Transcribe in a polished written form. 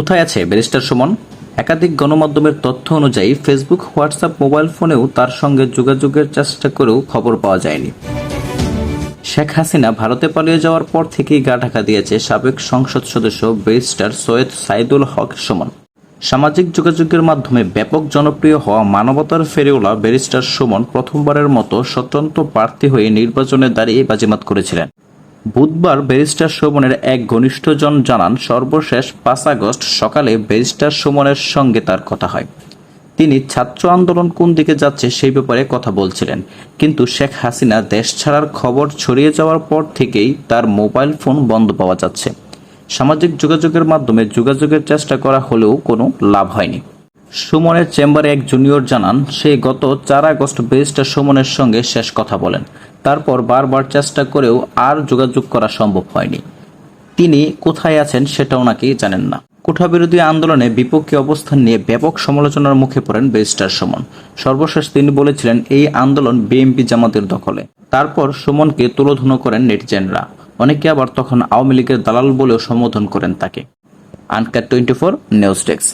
কোথায় আছে ব্যারিস্টার সুমন? একাধিক গণমাধ্যমের তথ্য অনুযায়ী ফেসবুক, হোয়াটসঅ্যাপ, মোবাইল ফোনেও তার সঙ্গে যোগাযোগের চেষ্টা করেও খবর পাওয়া যায়নি। শেখ হাসিনা ভারতে পালিয়ে যাওয়ার পর থেকেই গা ঢাকা দিয়েছে সাবেক সংসদ সদস্য ব্যারিস্টার সৈয়দ সাইদুল হক সুমন। সামাজিক যোগাযোগের মাধ্যমে ব্যাপক জনপ্রিয় হওয়া মানবতার ফেরিওয়ালা ব্যারিস্টার সুমন প্রথমবারের মতো স্বতন্ত্র প্রার্থী হয়ে নির্বাচনে দাঁড়িয়ে বাজিমাত করেছিলেন। বুধবার ব্যারিস্টার সুমনের এক ঘনিষ্ঠজন জানান, সর্বশেষ 5 আগস্ট সকালে ব্যারিস্টার সুমনের সঙ্গে তার কথা হয়। তিনি ছাত্র আন্দোলন কোন দিকে যাচ্ছে সেই ব্যাপারে কথা বলছিলেন, কিন্তু শেখ হাসিনা দেশ ছাড়ার খবর ছড়িয়ে যাওয়ার পর থেকেই তার মোবাইল ফোন বন্ধ পাওয়া যাচ্ছে। সামাজিক যোগাযোগের মাধ্যমে যোগাযোগের চেষ্টা করা হলেও কোনো লাভ হয়নি। সুমনের চেম্বারে এক জুনিয়র জানান, সে গত 4 আগস্ট ব্যারিস্টার সুমনের সঙ্গে শেষ কথা বলেন। তারপর বারবার চেষ্টা করেও আর যোগাযোগ করা সম্ভব হয়নি। তিনি কোথায় আছেন সেটাও নাকি জানেন না। কোঠাবিরোধী আন্দোলনে বিপক্ষে অবস্থান নিয়ে ব্যাপক সমালোচনার মুখে পড়েন ব্যারিস্টার সুমন। সর্বশেষ তিনি বলেছিলেন, এই আন্দোলন বিএনপি জামাতের দখলে। তারপর সুমনকে তুলোধুনো করেন নেটিজেনরা। অনেকে আবার তখন আওয়ামী লীগের দালাল বলেও সম্বোধন করেন তাকে। Uncut 24 news desk.